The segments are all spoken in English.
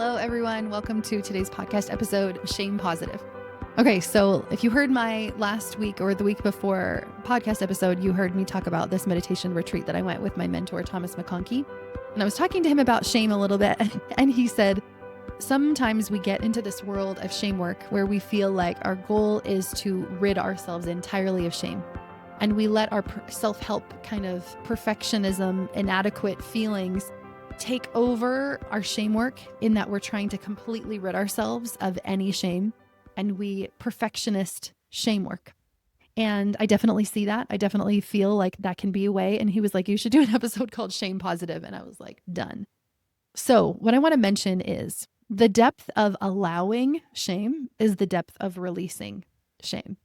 Hello, everyone. Welcome to today's podcast episode, Shame Positive. Okay, so if you heard my last week or the week before podcast episode, you heard me talk about this meditation retreat that I went with my mentor, Thomas McConkie. And I was talking to him about shame a little bit. And he said, sometimes we get into this world of shame work where we feel like our goal is to rid ourselves entirely of shame. And we let our self-help kind of perfectionism, inadequate feelings take over our shame work in that we're trying to completely rid ourselves of any shame. And we perfectionist shame work. And I definitely see that. I definitely feel like that can be a way. And he was like, you should do an episode called Shame Positive. And I was like, done. So what I want to mention is the depth of allowing shame is the depth of releasing shame.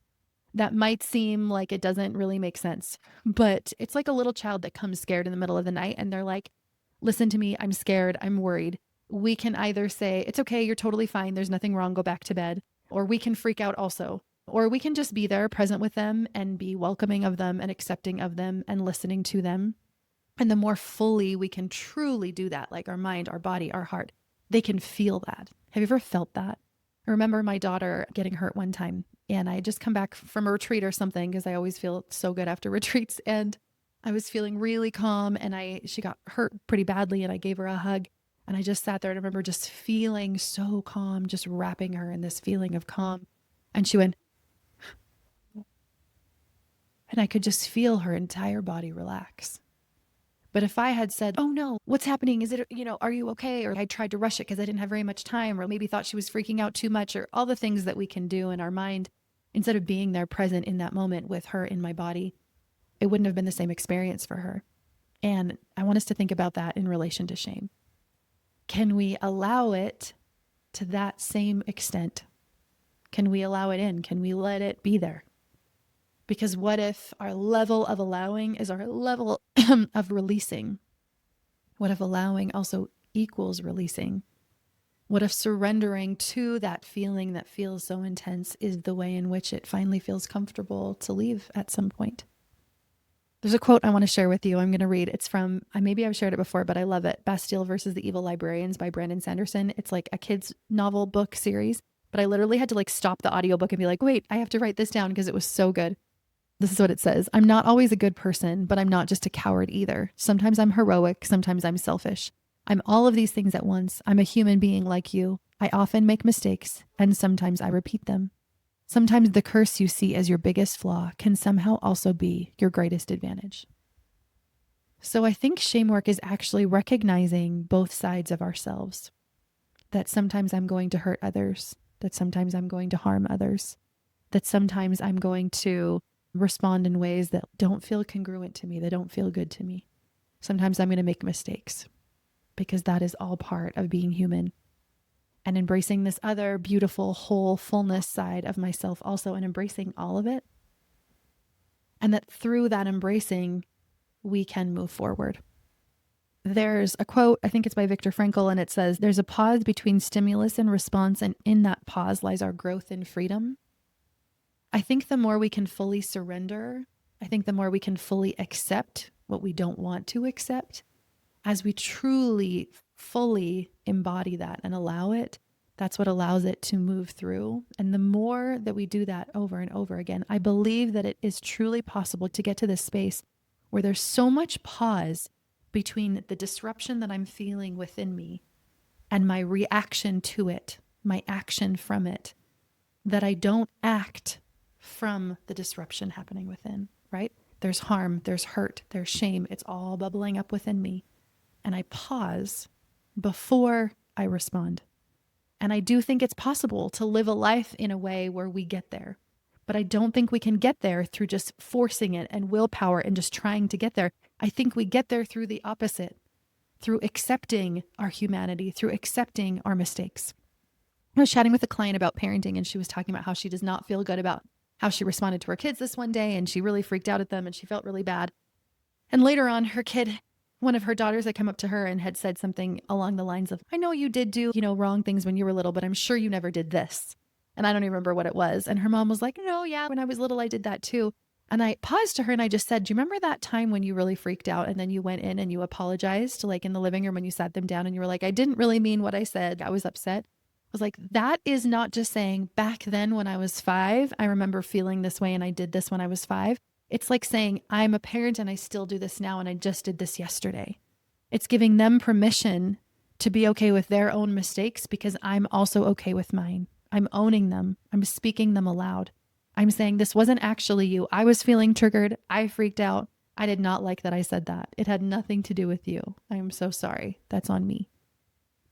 That might seem like it doesn't really make sense, but it's like a little child that comes scared in the middle of the night and they're like, listen to me, I'm scared, I'm worried. We can either say, it's okay, you're totally fine, there's nothing wrong, go back to bed. Or we can freak out also. Or we can just be there present with them and be welcoming of them and accepting of them and listening to them. And the more fully we can truly do that, like our mind, our body, our heart, they can feel that. Have you ever felt that? I remember my daughter getting hurt one time and I had just come back from a retreat or something because I always feel so good after retreats. And I was feeling really calm and she got hurt pretty badly and I gave her a hug and I just sat there and I remember just feeling so calm, just wrapping her in this feeling of calm. And she went, and I could just feel her entire body relax. But if I had said, oh no, what's happening? Is it, are you okay? Or I tried to rush it because I didn't have very much time, or maybe thought she was freaking out too much, or all the things that we can do in our mind, instead of being there present in that moment with her in my body, it wouldn't have been the same experience for her. And I want us to think about that in relation to shame. Can we allow it to that same extent? Can we allow it in? Can we let it be there? Because what if our level of allowing is our level of releasing? What if allowing also equals releasing? What if surrendering to that feeling that feels so intense is the way in which it finally feels comfortable to leave at some point? There's a quote I want to share with you. I'm going to read. It's from, maybe I've shared it before, but I love it. Bastille versus the Evil Librarians by Brandon Sanderson. It's like a kid's novel book series, but I literally had to stop the audiobook and be like, wait, I have to write this down because it was so good. This is what it says. I'm not always a good person, but I'm not just a coward either. Sometimes I'm heroic. Sometimes I'm selfish. I'm all of these things at once. I'm a human being like you. I often make mistakes, and sometimes I repeat them. Sometimes the curse you see as your biggest flaw can somehow also be your greatest advantage. So I think shame work is actually recognizing both sides of ourselves. That sometimes I'm going to hurt others, that sometimes I'm going to harm others, that sometimes I'm going to respond in ways that don't feel congruent to me, that don't feel good to me. Sometimes I'm going to make mistakes because that is all part of being human. And embracing this other beautiful, whole, fullness side of myself also, and embracing all of it. And that through that embracing, we can move forward. There's a quote, I think it's by Viktor Frankl, and it says, there's a pause between stimulus and response, and in that pause lies our growth and freedom. I think the more we can fully surrender, I think the more we can fully accept what we don't want to accept, as we truly, fully embody that and allow it, that's what allows it to move through. And the more that we do that over and over again, I believe that it is truly possible to get to this space where there's so much pause between the disruption that I'm feeling within me and my reaction to it, my action from it, that I don't act from the disruption happening within, right? There's harm, there's hurt, there's shame. It's all bubbling up within me. And I pause before I respond. And I do think it's possible to live a life in a way where we get there. But I don't think we can get there through just forcing it and willpower and just trying to get there. I think we get there through the opposite, through accepting our humanity, through accepting our mistakes. I was chatting with a client about parenting, and she was talking about how she does not feel good about how she responded to her kids this one day, and she really freaked out at them and she felt really bad. And later on, her kid, one of her daughters, had come up to her and had said something along the lines of, I know you did do, wrong things when you were little, but I'm sure you never did this. And I don't even remember what it was. And her mom was like, no, yeah, when I was little, I did that too. And I paused to her and I just said, do you remember that time when you really freaked out and then you went in and you apologized, like in the living room when you sat them down and you were like, I didn't really mean what I said. I was upset. I was like, that is not just saying back then when I was 5, I remember feeling this way and I did this when I was 5. It's like saying I'm a parent and I still do this now and I just did this yesterday. It's giving them permission to be okay with their own mistakes because I'm also okay with mine. I'm owning them. I'm speaking them aloud. I'm saying this wasn't actually you. I was feeling triggered. I freaked out. I did not like that I said that. It had nothing to do with you. I am so sorry. That's on me.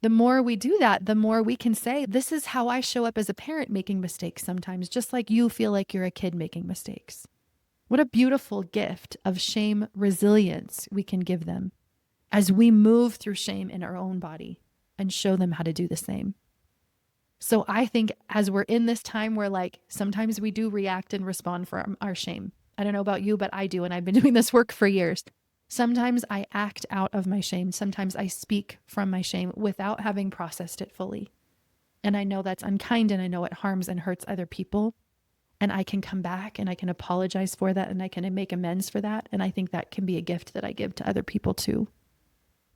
The more we do that, the more we can say, this is how I show up as a parent making mistakes sometimes, just like you feel like you're a kid making mistakes. What a beautiful gift of shame resilience we can give them as we move through shame in our own body and show them how to do the same. So I think as we're in this time where like sometimes we do react and respond from our shame. I don't know about you, but I do. And I've been doing this work for years. Sometimes I act out of my shame. Sometimes I speak from my shame without having processed it fully. And I know that's unkind and I know it harms and hurts other people. And I can come back and I can apologize for that and I can make amends for that. And I think that can be a gift that I give to other people too.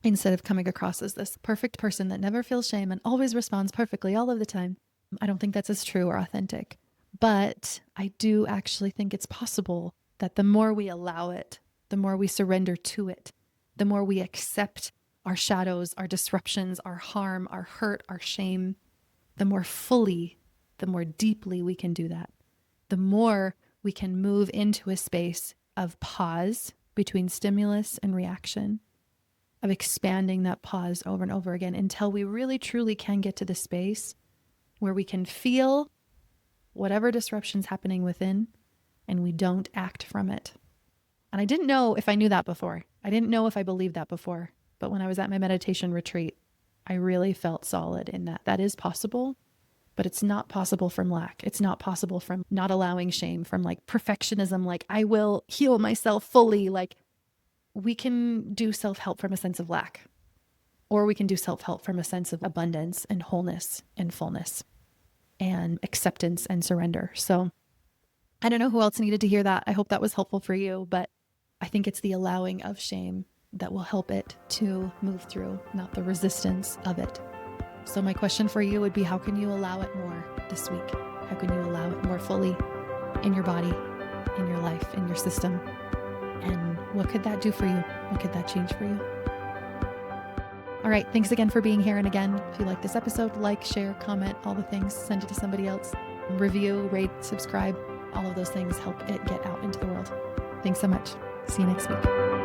Instead of coming across as this perfect person that never feels shame and always responds perfectly all of the time. I don't think that's as true or authentic. But I do actually think it's possible that the more we allow it, the more we surrender to it, the more we accept our shadows, our disruptions, our harm, our hurt, our shame, the more fully, the more deeply we can do that. The more we can move into a space of pause between stimulus and reaction, of expanding that pause over and over again until we really truly can get to the space where we can feel whatever disruption's happening within and we don't act from it. And I didn't know if I knew that before. I didn't know if I believed that before. But when I was at my meditation retreat, I really felt solid in that. That is possible, but it's not possible from lack. It's not possible from not allowing shame, from like perfectionism, like I will heal myself fully. Like we can do self-help from a sense of lack, or we can do self-help from a sense of abundance and wholeness and fullness and acceptance and surrender. So I don't know who else needed to hear that. I hope that was helpful for you, but I think it's the allowing of shame that will help it to move through, not the resistance of it. So my question for you would be, how can you allow it more this week? How can you allow it more fully in your body, in your life, in your system? And what could that do for you? What could that change for you? All right. Thanks again for being here. And again, if you like this episode, like, share, comment, all the things, send it to somebody else, review, rate, subscribe. All of those things help it get out into the world. Thanks so much. See you next week.